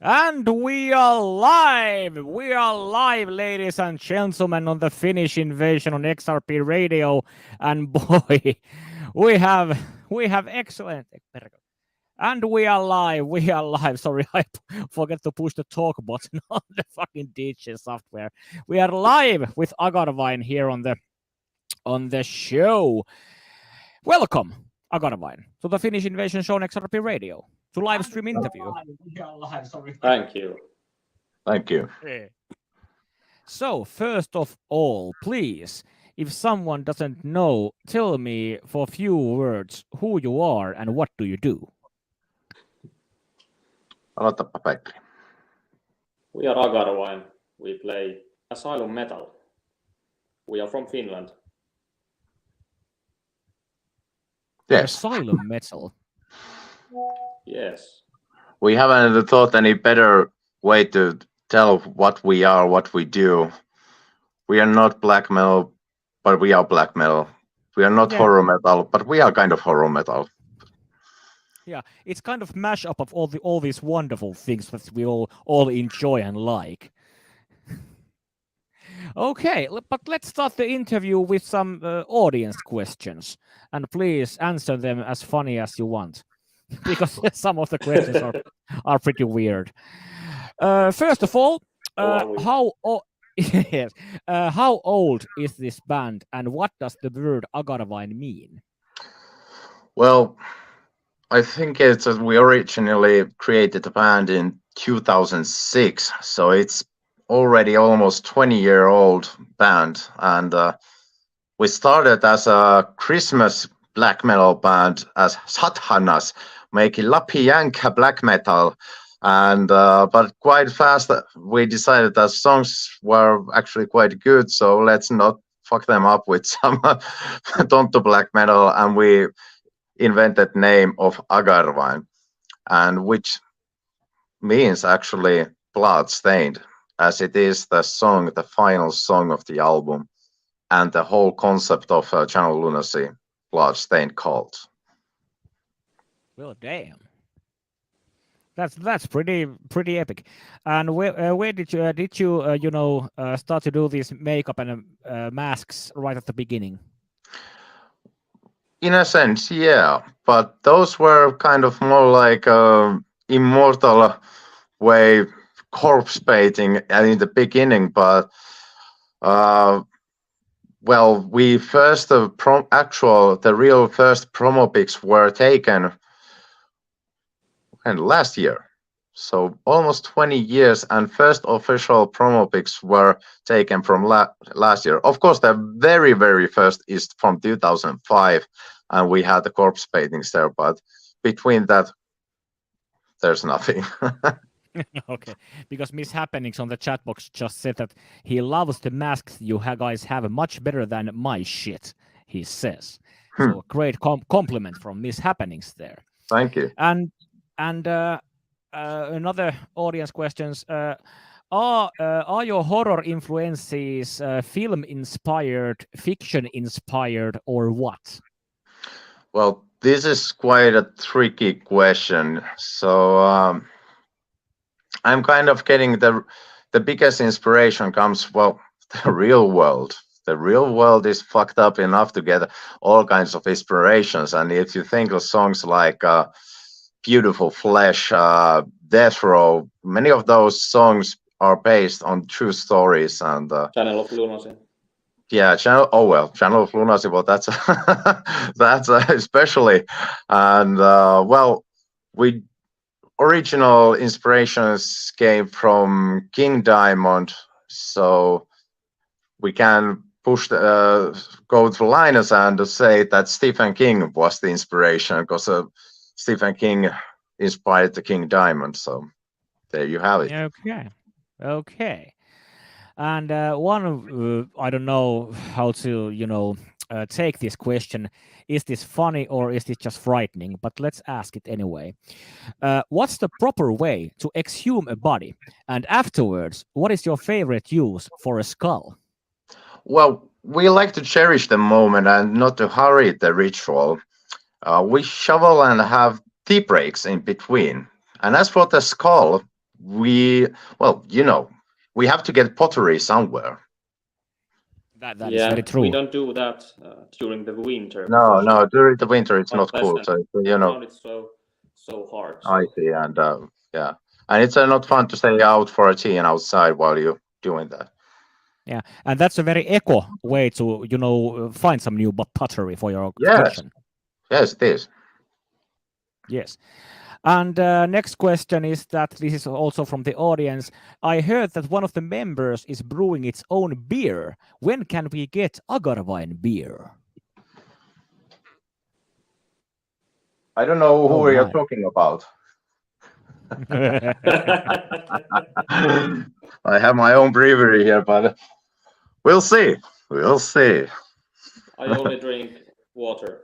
And we are live! We are live, ladies and gentlemen, on the Finnish Invasion on XRP Radio. And boy, we have excellent. And we are live. We are live. Sorry, I forgot to push the talk button on the fucking DJ software. We are live with AGARWAEN here on the show. Welcome, AGARWAEN, to the Finnish Invasion show on XRP Radio. To live stream interview. Thank you. Thank you. So, first of all, please, if someone doesn't know, tell me for a few words who you are and what do you do? Aloitapa Pekri. We are AGARWAEN. We play asylum metal. We are from Finland. Yes. Asylum metal. Yes. We haven't thought any better way to tell what we are, what we do. We are not black metal, but we are black metal. We are not horror metal, but we are kind of horror metal. Yeah, it's kind of mashup of all these wonderful things that we all enjoy and like. Okay, but let's start the interview with some audience questions, and please answer them as funny as you want, because some of the questions are pretty weird. First of all, how old is this band, and what does the word AGARWAEN mean? Well, I think it's we originally created the band in 2006, so it's already almost 20-year-old band, and we started as a Christmas black metal band as Sathanas, making Lapianka black metal, and but quite fast we decided that songs were actually quite good, so let's not fuck them up with some Tonto black metal, and we invented name of AGARWAEN, and which means actually blood stained, as it is the final song of the album, and the whole concept of Channel Lunacy, blood-stained cult. Well, damn, that's pretty epic. And where did you start to do this makeup and masks right at the beginning? In a sense, yeah, but those were kind of more like immortal way corpse painting in the beginning, but well, we first the real first promo pics were taken last year, so almost 20 years, and first official promo pics were taken from last year. Of course, the very first is from 2005, and we had the corpse paintings there, but between that there's nothing. Okay, because Miss Happenings on the chat box just said that he loves the masks you guys have much better than my shit, he says. So a great compliment from Miss Happenings there. Thank you. And another audience questions. Are your horror influences film inspired, fiction inspired, or what? Well, this is quite a tricky question. So I'm kind of getting the biggest inspiration comes, well, the real world. The real world is fucked up enough to get all kinds of inspirations. And if you think of songs like Beautiful Flesh, Death Row, many of those songs are based on true stories. And Channel of Lunacy. Yeah, Channel of Lunacy. Well, that's that's especially, and well, we original inspirations came from King Diamond, so we can go to Linus and say that Stephen King was the inspiration, because Stephen King inspired the King Diamond. So there you have it. Okay. And one, I don't know how to, take this question. Is this funny or is this just frightening? But let's ask it anyway. What's the proper way to exhume a body? And afterwards, what is your favorite use for a skull? Well, we like to cherish the moment and not to hurry the ritual. We shovel and have tea breaks in between. And as for the skull, we we have to get pottery somewhere. That is very true. We don't do that during the winter. No, during the winter it's not cool. Pleasant. So Around it's so hard. I see, and yeah, and it's not fun to stay out for a tea and outside while you're doing that. Yeah, and that's a very eco way to find some new pottery for your kitchen. Yes, it is. Yes. And next question is that this is also from the audience. I heard that one of the members is brewing its own beer. When can we get AGARWAEN beer? I don't know who you're talking about. I have my own brewery here, but we'll see. We'll see. I only drink water.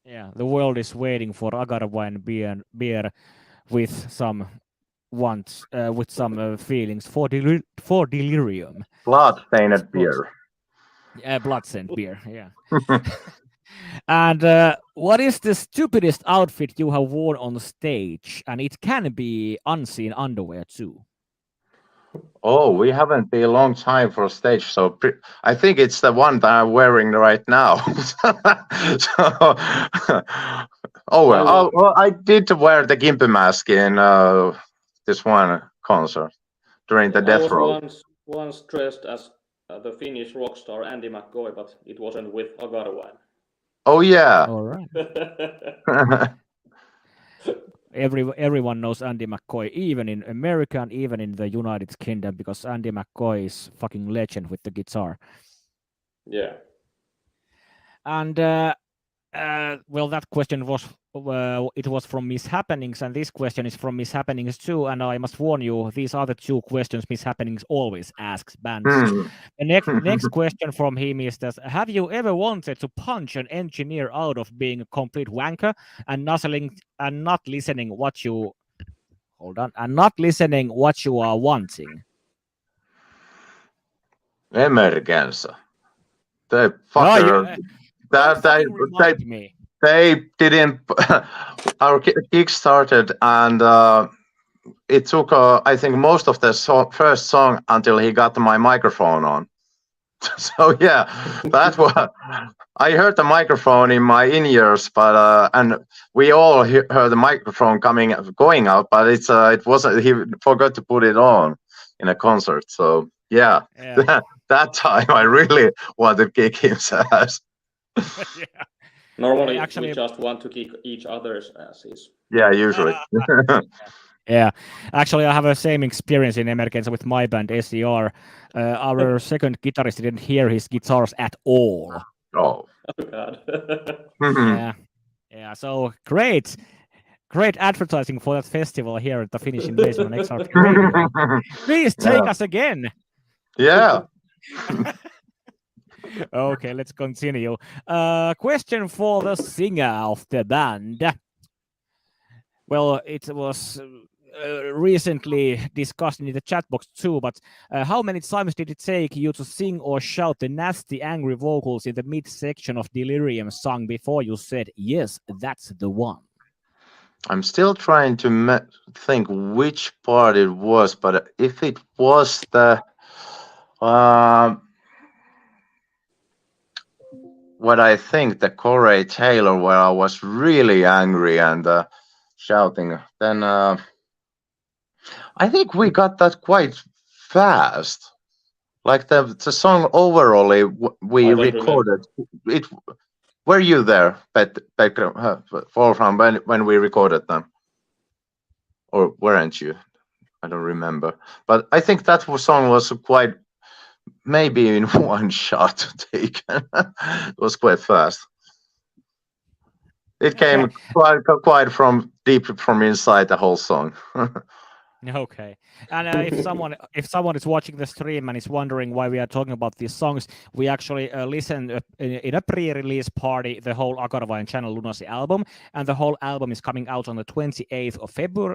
Yeah, the world is waiting for AGARWAEN beer with some wants, with some feelings for delirium. Blood-stained beer. Blood-stained beer, yeah. And what is the stupidest outfit you have worn on stage? And it can be unseen underwear too. Oh, we haven't been a long time for stage, so I think it's the one that I'm wearing right now. Well, I did wear the Gimpy mask in this one concert during the Death Row. I was once dressed as the Finnish rock star Andy McCoy, but it wasn't with AGARWAEN. Oh yeah. All right. Everyone knows Andy McCoy, even in America and even in the United Kingdom, because Andy McCoy is fucking legend with the guitar. Yeah. And well, that question was it was from Miss Happenings, and this question is from Miss Happenings too. And I must warn you, these are the two questions Miss Happenings always asks bands. The next question from him is that: have you ever wanted to punch an engineer out of being a complete wanker and not listening what you are wanting? Emergency. The fucker. They didn't. Our gig started, and it took, I think, most of the first song until he got my microphone on. So yeah, that was. I heard the microphone in my in-ears, but and we all heard the microphone going out, but it wasn't. He forgot to put it on in a concert. So yeah. That time I really wanted to kick his ass. Yeah. Normally, we just want to kick each other's asses. Yeah, usually. Yeah, actually, I have the same experience in Emergency with my band SER. Our second guitarist didn't hear his guitars at all. Oh God. Yeah. So great advertising for that festival here at the Finnish Invasion on XRP Radio. Please take us again. Yeah. Okay, let's continue. Question for the singer of the band. Well, it was recently discussed in the chat box too, but how many times did it take you to sing or shout the nasty, angry vocals in the mid-section of Delirium song before you said, yes, that's the one? I'm still trying to think which part it was, but if it was the... what I think the Corey Taylor, where I was really angry and shouting, then I think we got that quite fast. Like the song overall, we recorded it. Were you there, Wolfram, when we recorded them, or weren't you? I don't remember. But I think that song was quite. Maybe in one shot taken. It was quite fast. It came quite from deep from inside the whole song. Okay, and if someone is watching the stream and is wondering why we are talking about these songs, we actually listened in a pre-release party the whole AGARWAEN Channel Lunacy album, and the whole album is coming out on the 28th of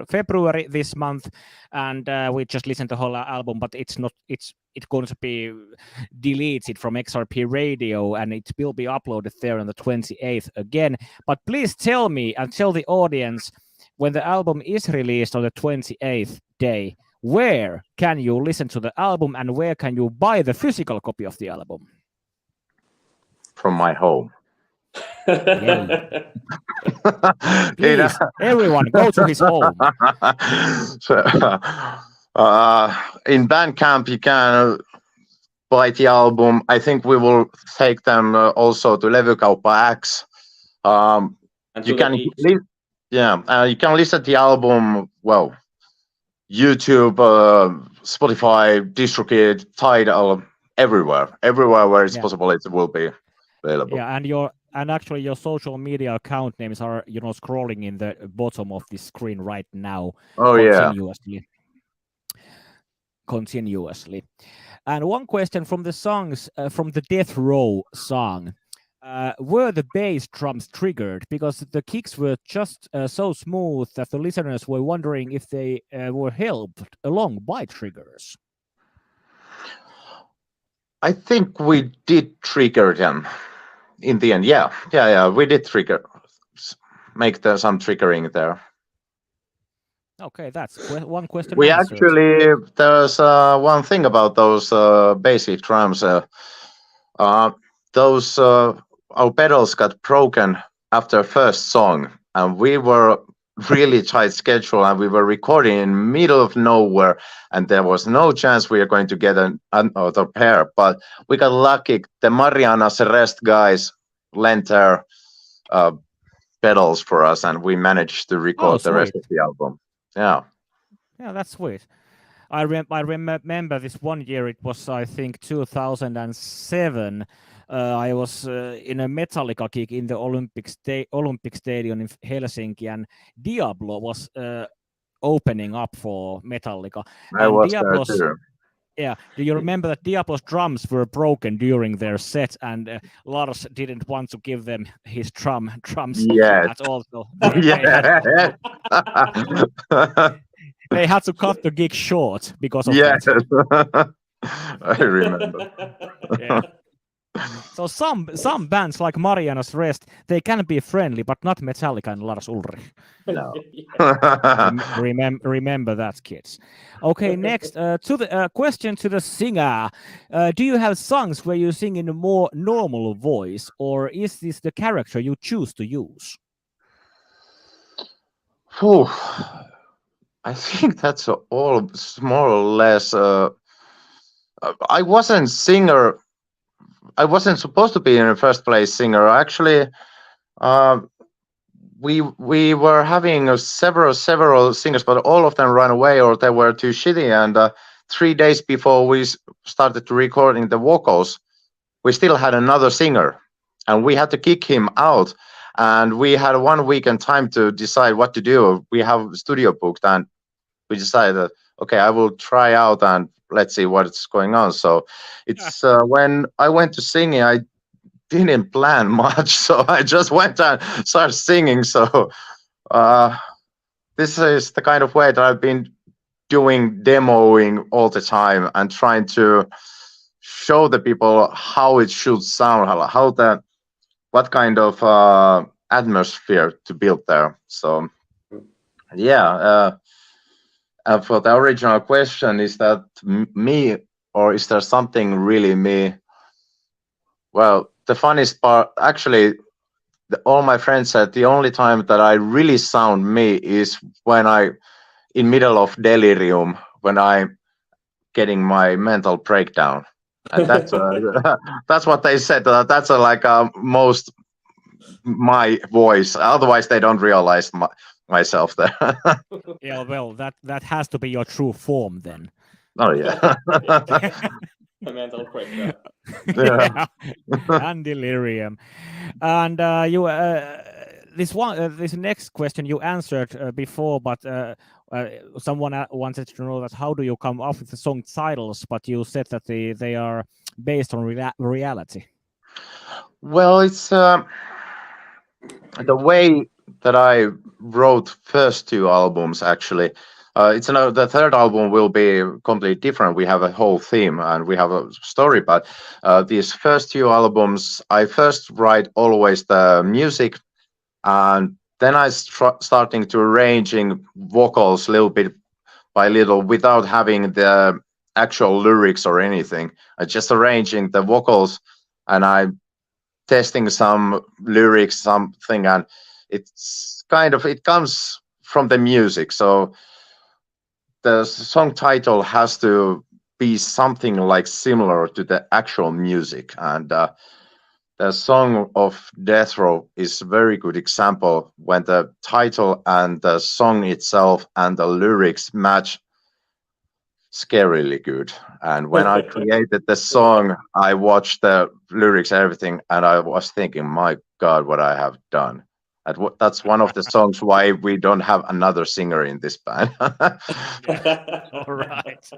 February this month, and we just listened to the whole album, but it's going to be deleted from XRP Radio, and it will be uploaded there on the 28th again. But please tell me and tell the audience, when the album is released on the 28th day, where can you listen to the album and where can you buy the physical copy of the album? From my home. Please, everyone, go to his home. So, in Bandcamp, you can buy the album. I think we will take them also to Levykauppa X. You can you can listen to the album. Well, YouTube, Spotify, DistroKid, Tidal, everywhere where it's possible, it will be available. Yeah, and actually your social media account names are scrolling in the bottom of the screen right now. Continuously. And one question from the songs from the Death Row song. Were the bass drums triggered? Because the kicks were just so smooth that the listeners were wondering if they were helped along by triggers. I think we did trigger them in the end. Yeah. We did make some triggering there. Okay, that's one question. We answered. Actually, there's one thing about those basic drums. Those our pedals got broken after first song, and we were really tight schedule, and we were recording in middle of nowhere, and there was no chance we are going to get another pair. But we got lucky. The Mariana's Rest guys lent their pedals for us, and we managed to record the rest of the album. Yeah, that's sweet. I remember this one year. It was, I think, 2007. I was in a Metallica gig in the Olympic Stadium in Helsinki, and Diablo was opening up for Metallica. I was there too. Yeah, do you remember that Diablo's drums were broken during their set, and Lars didn't want to give them his drums at all? So they had to cut the gig short because of that. I remember. Yeah. So some bands like Mariana's Rest, they can be friendly, but not Metallica and Lars Ulrich. No. Remember that, kids. Okay, next to the question to the singer. Do you have songs where you sing in a more normal voice, or is this the character you choose to use? I think that's all more or less. I wasn't singer. I wasn't supposed to be in the first place singer. Actually, we were having several singers, but all of them ran away or they were too shitty. And 3 days before we started recording the vocals, we still had another singer, and we had to kick him out. And we had 1 week and time to decide what to do. We have studio booked, and we decided, okay, I will try out and let's see what's going on. So it's when I went to singing, I didn't plan much, so I just went and started singing. So this is the kind of way that I've been doing demoing all the time and trying to show the people how it should sound, what kind of atmosphere to build there. So and for the original question, is that me or is there something really me? Well, the funniest part, actually, all my friends said the only time that I really sound me is when in middle of delirium, when I'm getting my mental breakdown. And that's that's what they said. That's most my voice. Otherwise, they don't realize myself there. Yeah, well, that has to be your true form then. Oh yeah. A mental breakdown. And delirium. And you this next question you answered before, but someone wanted to know that how do you come up with the song titles, but you said that they are based on reality. Well, it's the way that I wrote first 2 albums. Actually, the third album will be completely different. We have a whole theme and we have a story, but these first 2 albums, I first write always the music, and then I starting to arranging vocals little bit by little without having the actual lyrics or anything. I just arranging the vocals and I testing some lyrics, something, and it's kind of it comes from the music. So the song title has to be something like similar to the actual music, and the song of Death Row is a very good example when the title and the song itself and the lyrics match scarily good. And when I created the song, I watched the lyrics, everything, and I was thinking, my God, what I have done. That's one of the songs why we don't have another singer in this band. All right.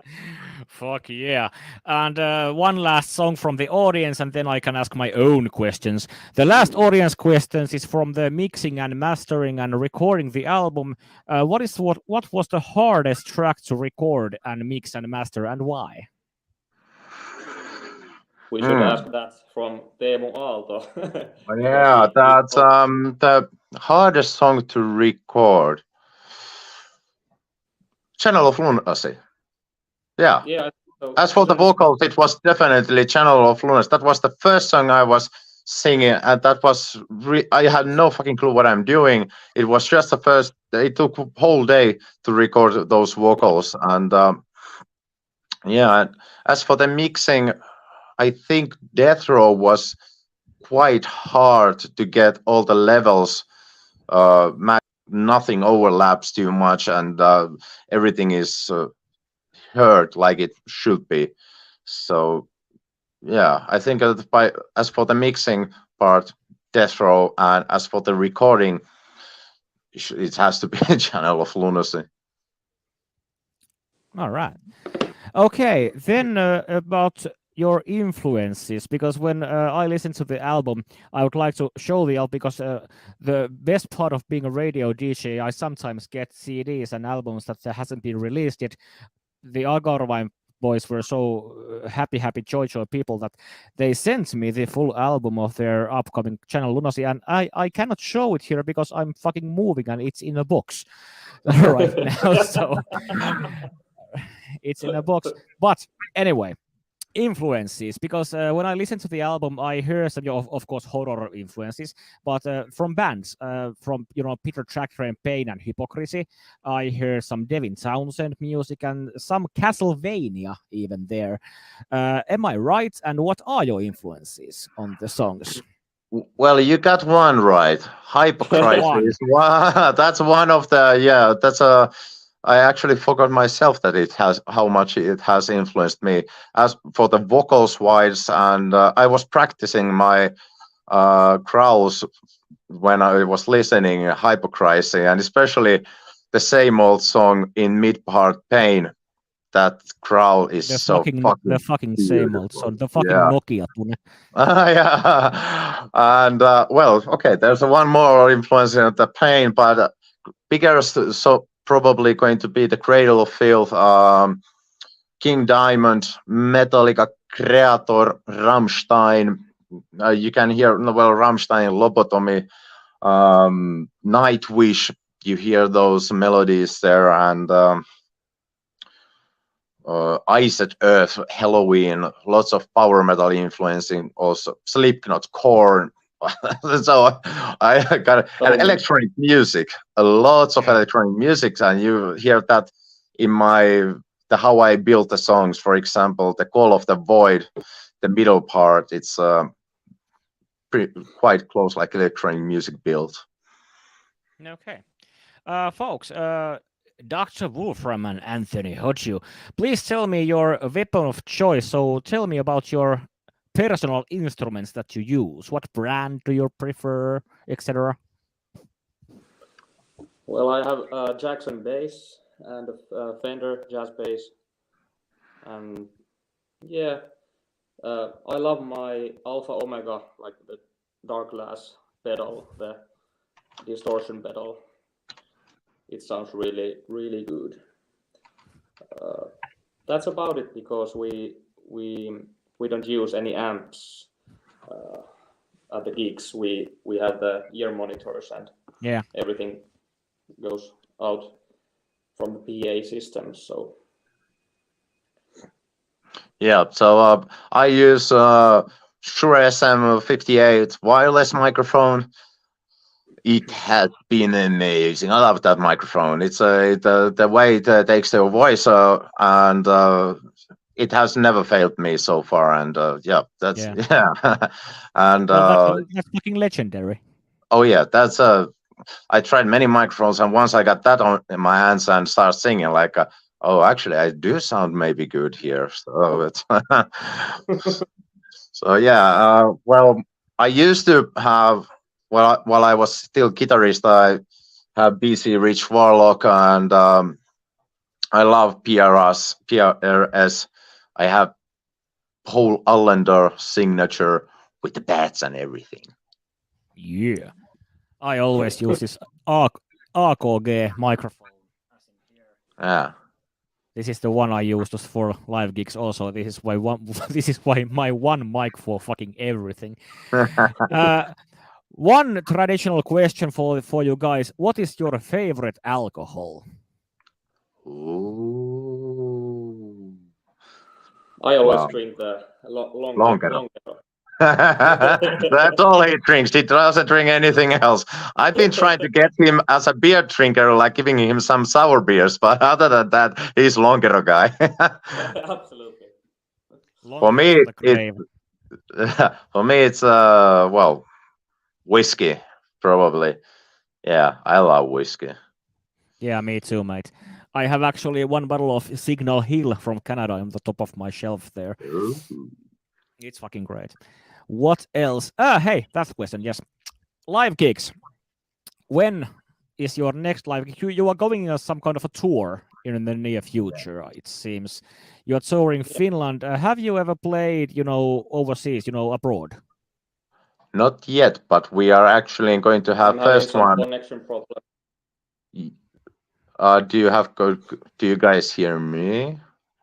Fuck yeah. And one last song from the audience, and then I can ask my own questions. The last audience questions is from the mixing and mastering and recording the album. What was the hardest track to record and mix and master, and why? We should ask that from Teemu Aalto. Yeah, that's the hardest song to record. Channel of Lunacy. Yeah. Yeah. So as for the vocals, it was definitely Channel of Lunacy. That was the first song I was singing, and that was I had no fucking clue what I'm doing. It was just the first. It took a whole day to record those vocals, and yeah. As for the mixing, I think Death Row was quite hard to get all the levels. Nothing overlaps too much, and everything is heard like it should be. So yeah, I think as for the mixing part, Death Row, and as for the recording, it has to be a Channel of Lunacy. All right. Okay, then about your influences, because when I listen to the album, I would like to show the album, because the best part of being a radio DJ, I sometimes get CDs and albums that hasn't been released yet. The AGARWAEN boys were so happy joy people that they sent me the full album of their upcoming Channel Lunacy, and I cannot show it here because I'm fucking moving and it's in a box right now. So it's in a box. But anyway, influences, because when I listen to the album, I hear some, of course, horror influences, but from bands, from Peter Tracker and Pain and Hypocrisy, I hear some Devin Townsend music and some Castlevania even there. Am I right? And what are your influences on the songs? Well, you got one right. Hypocrisy is one. That's one of the That's a. I actually forgot myself that it has how much it has influenced me. As for the vocals wise, and I was practicing my growls when I was listening Hypocrisy, and especially the same old song in mid part Pain. That growl is the fucking same old song. The fucking Nokia tune. Yeah, and well, okay. There's one more influence in the Pain, but bigger so. Probably going to be the Cradle of Filth, King Diamond, Metallica, Creator, Rammstein. You can hear Rammstein, Lobotomy, Nightwish. You hear those melodies there, and Ice at Earth, Halloween. Lots of power metal influencing also. Slipknot, Korn. So I got and electronic music, lots of electronic music, and you hear that in how I built the songs. For example, the Call of the Void, the middle part, it's quite close like electronic music built. Okay, folks. Dr. Wolfram and Anthony Hodge, please tell me your weapon of choice. So tell me about your personal instruments that you use. What brand do you prefer, etc.? Well, I have a Jackson bass and a Fender jazz bass, and yeah, I love my Alpha Omega, like the dark glass pedal, the distortion pedal. It sounds really, really good. That's about it, because we don't use any amps at the gigs. We have the ear monitors and Yeah. everything goes out from the PA system. So Yeah, so I use Shure SM58 wireless microphone. It has been amazing. I love that microphone. It's the way it takes the voice and it has never failed me so far. And yeah, that's Yeah. yeah. And Well, that's fucking legendary. oh yeah, that's I tried many microphones, and once I got that on in my hands and start singing, like, oh, actually, I do sound maybe good here. So it's so yeah. Well, I used to have while I was still guitarist, I have BC Rich Warlock, and I love PRS. PRS. I have whole Allender signature with the bats and everything. Yeah. I always use this AKG microphone. Yeah. This is the one I use just for live gigs. Also, this is why this is why my one mic for fucking everything. One traditional question for you guys: what is your favorite alcohol? Ooh. I always Wow. drink the Longer. longer. That's all he drinks. He doesn't drink anything else. I've been trying to get him as a beer drinker, like giving him some sour beers, but other than that, he's Longero guy. Absolutely. For Longer me, for the it's grave. for me, it's well, whiskey probably. Yeah, I love whiskey. Yeah, me too, mate. I have actually one bottle of Signal Hill from Canada on the top of my shelf there. Ooh. It's fucking great. What else? Hey, that's the question. Yes, live gigs. When is your next live gig? You are going on some kind of a tour in the near future. It seems you're touring Finland. Have you ever played, overseas, abroad? Not yet, but we are actually going to have I'm having first some one. connection problem. Do you guys hear me?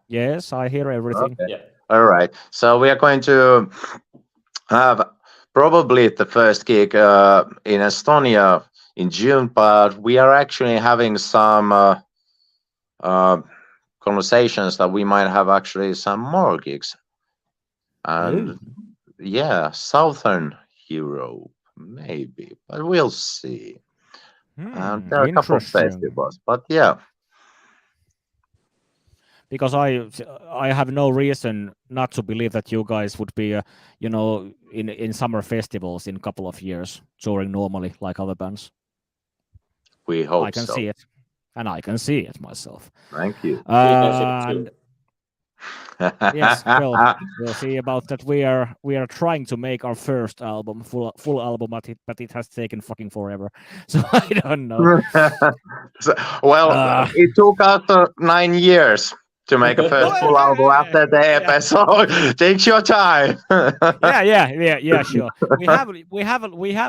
Yes, I hear everything. Okay. Yeah. All right. So we are going to have probably the first gig in Estonia in June, but we are actually having some conversations that we might have actually some more gigs. And Ooh. yeah, Southern Europe, maybe, but we'll see. And there are a couple of Interesting. festivals, but yeah. Because I have no reason not to believe that you guys would be, in summer festivals in a couple of years touring normally like other bands. We I hope can so. see it, and I can see it myself. Thank you. We can see it And too. yes, well, we'll see about that. We are trying to make our first album, full album, but it has taken fucking forever. So I don't know. Well, it took us 9 years to make a first full album after the Yeah. EP, so take your time. Yeah, sure. We have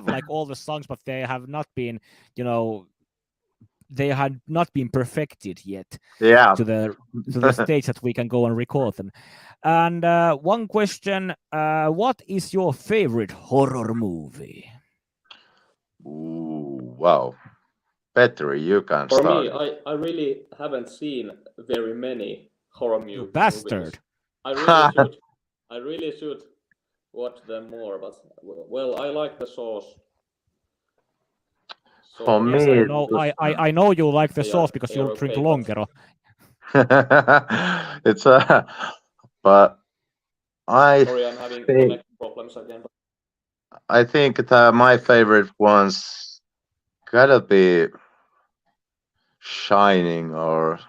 like all the songs, but they have not been, they had not been perfected yet Yeah. to the stage that we can go and record them. And one question: what is your favorite horror movie? Ooh, wow. Petri, you can For start. me, I really haven't seen very many horror You movies. bastard. I really should. I really should watch them more. But well, I like the Sauce. For me, Yes, I know. I know you like the They sauce are because they are you drink okay, but Longero. it's but I sorry, I'm having think connection problems again. I think that my favorite ones gotta be Shining or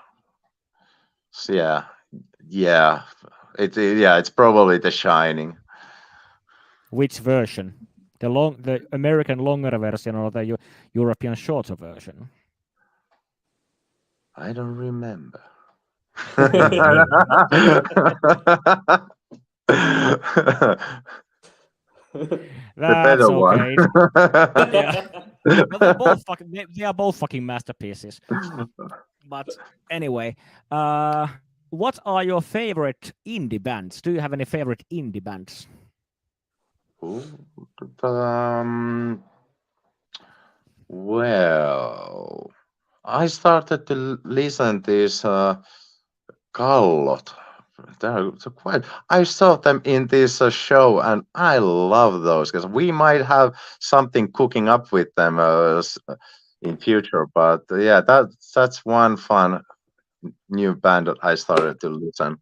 yeah, it's probably The Shining. Which version? The American longer version or the European shorter version? I don't remember. The That's better one. okay. Yeah. Well, they are both fucking masterpieces. But anyway, what are your favorite indie bands? Do you have any favorite indie bands? Ooh, um, Well, I started to listen this Kallot. They're quite. I saw them in this show, and I love those because we might have something cooking up with them in future. But yeah, that's one fun new band that I started to listen.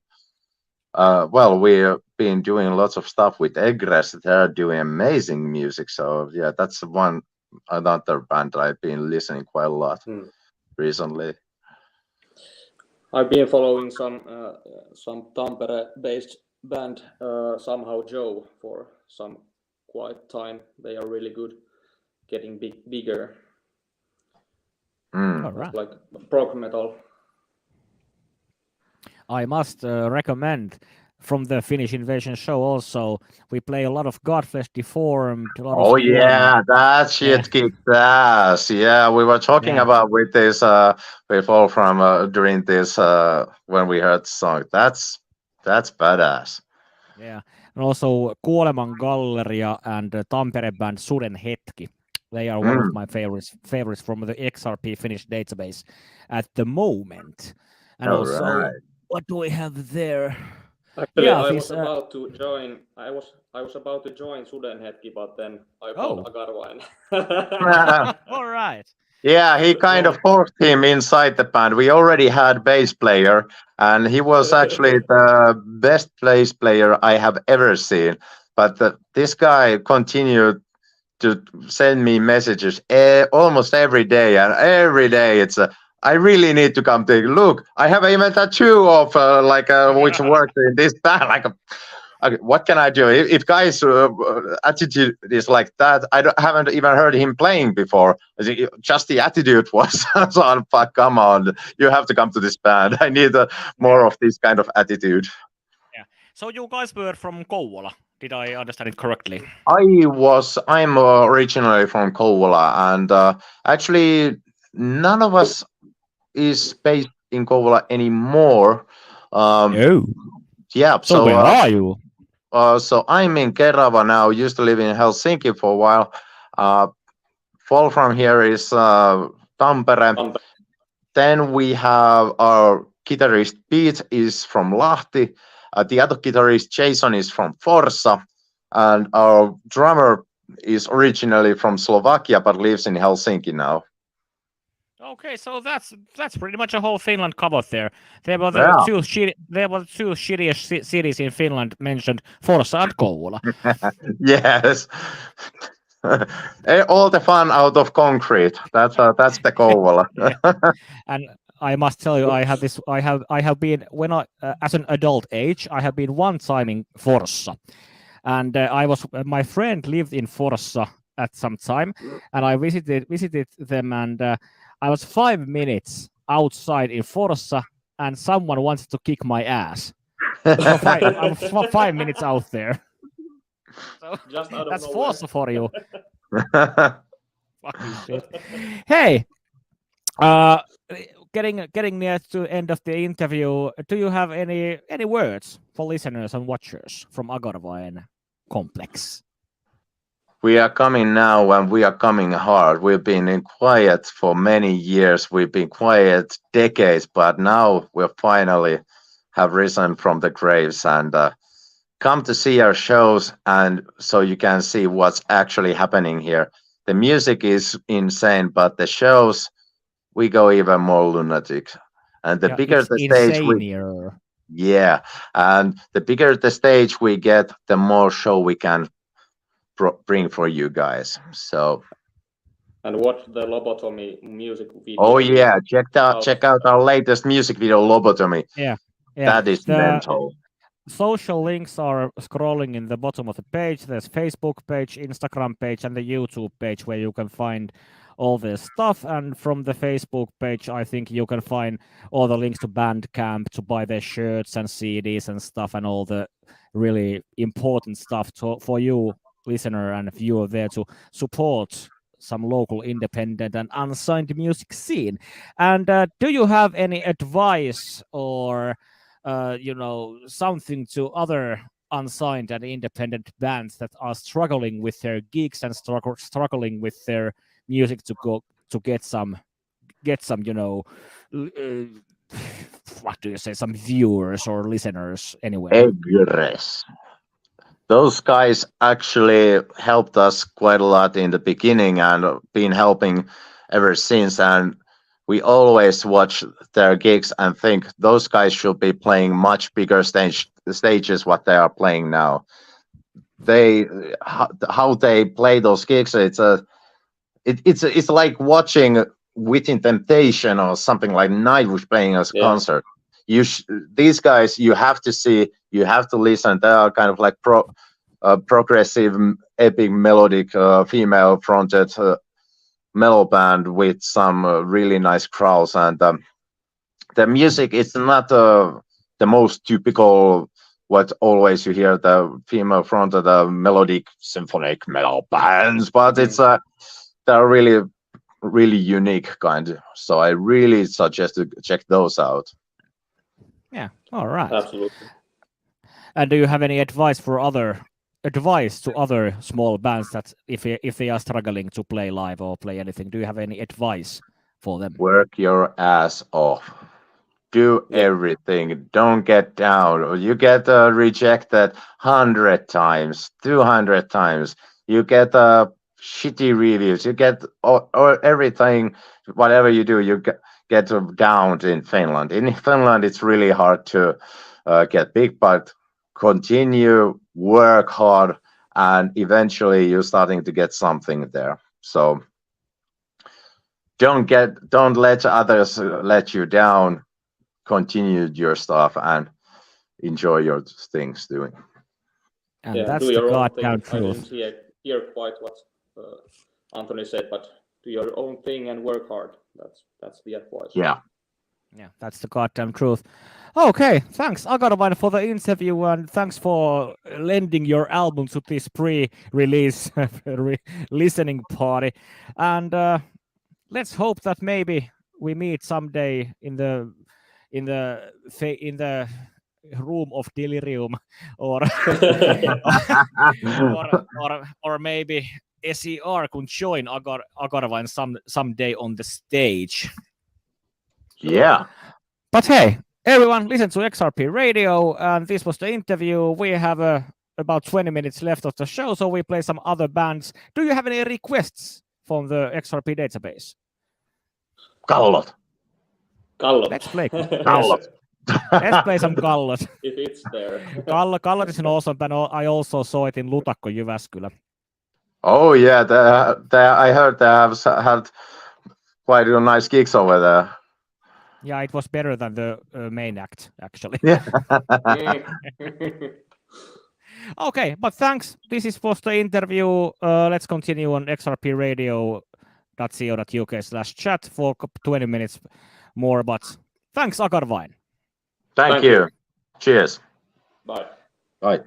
Well, we've been doing lots of stuff with Egress. They're doing amazing music. So yeah, that's one another band that I've been listening quite a lot recently. I've been following some Tampere-based band, Somehow Joe, for some quite time. They are really good, getting bigger. Mm. All right. Like prog metal. I must recommend from the Finnish Invasion show also. We play a lot of Godflesh Deformed, a lot of Oh Kuolema. yeah, that shit kicked ass. Yeah, we were talking Yeah. about with this before from during this when we heard the song. That's badass. Yeah. And also Kuoleman Galleria and Tampere band Suden Hetki. They are one of my favorites from the XRP Finnish database at the moment. And All also, right. what do we have there? Actually, Yeah, I this, was about to join. I was about to join Sudenhetki, but then I found Oh. AGARWAEN. All right. Yeah, he kind So- of forced him inside the band. We already had bass player, and he was actually the best bass player I have ever seen. But this guy continued to send me messages almost every day, and every day it's I really need to come to look. I have even tattoo of which works in this band. Okay, what can I do if guys' attitude is like that? Haven't even heard him playing before. Just the attitude was so. Fuck, come on, you have to come to this band. I need more of this kind of attitude. Yeah. So you guys were from Kouvola. Did I understand it correctly? I'm originally from Kouvola, and actually none of us is based in Kouvola anymore. Oh. Yeah, So where are you? so I'm in Kerava now. Used to live in Helsinki for a while. Fall from here is Tampere. Then we have our guitarist Pete is from Lahti. The other guitarist Jason is from Forssa, and our drummer is originally from Slovakia but lives in Helsinki now. Okay, so that's pretty much a whole Finland covered there. There were Yeah. two shittiest cities in Finland mentioned, Forssa and Kouvola. Yes. All the fun out of concrete. That's the Kouvola. And I must tell you, I have been when I as an adult age, I have been one time in Forssa, and my friend lived in Forssa at some time, and I visited them, and I was 5 minutes outside in Forssa, and someone wanted to kick my ass. So I'm 5 minutes out there. So Just out of that's nowhere. Forssa for you. Fucking shit. Hey, getting near to end of the interview. Do you have any words for listeners and watchers from AGARWAEN complex? We are coming now and we are coming hard. We've been in quiet for many years. We've been quiet decades, but now we finally have risen from the graves and come to see our shows, and so you can see what's actually happening here. The music is insane, but the shows, we go even more lunatic. And the bigger It's the stage and the bigger the stage we get, the more show we can bring for you guys. So And watch the Lobotomy music video. oh yeah, check out our latest music video, Lobotomy. Yeah. That is mental. Social links are scrolling in the bottom of the page. There's Facebook page, Instagram page, and the YouTube page where you can find all this stuff. And from the Facebook page, I think you can find all the links to Bandcamp to buy their shirts and CDs and stuff, and all the really important stuff for you, listener and viewer, there to support some local independent and unsigned music scene. And do you have any advice or something to other unsigned and independent bands that are struggling with their gigs and struggling with their music to get some what do you say, some viewers or listeners anyway? Egress. Those guys actually helped us quite a lot in the beginning and been helping ever since. And we always watch their gigs and think those guys should be playing much bigger stages what they are playing now. How they play those gigs, it's like watching Within Temptation or something like Nightwish playing as a concert. These guys you have to see, you have to listen. They are kind of like progressive, epic, melodic, female fronted metal band with some really nice crowds, and the music is not the most typical what always you hear the female fronted melodic symphonic metal bands, but it's they're really unique kind. So I really suggest to check those out. Yeah, all right. Absolutely. And do you have any advice to other small bands that if they are struggling to play live or play anything, do you have any advice for them? Work your ass off. Do everything. Don't get down. You get rejected 100 times, 200 times. You get shitty reviews. You get or everything. Whatever you do, you get down in Finland. In Finland, it's really hard to get big, but continue, work hard, and eventually you're starting to get something there. So don't let others let you down. Continue your stuff and enjoy your things doing. And that's the goddamn truth. I didn't hear quite what Anthony said, but do your own thing and work hard. That's the advice. Yeah, that's the goddamn truth. Okay, thanks AGARWAEN for the interview, and thanks for lending your album to this pre-release listening party. And let's hope that maybe we meet someday in the room of delirium, or or maybe SER could join AGARWAEN someday on the stage. Yeah. But hey, everyone, listen to XRP Radio, and this was the interview. We have about 20 minutes left of the show, so we play some other bands. Do you have any requests from the XRP database? Kallot. Let's play Kallot. Let's play some Kallot. If it's there. Kallot is an awesome band. I also saw it in Lutakko, Jyväskylä. Oh yeah, I heard they have had quite a nice gigs over there. Yeah, it was better than the main act, actually. Okay, but thanks. This was the interview. Let's continue on xrpradio.co.uk/chat for 20 minutes more. But thanks, AGARWAEN. Thank you. Cheers. Bye. Bye.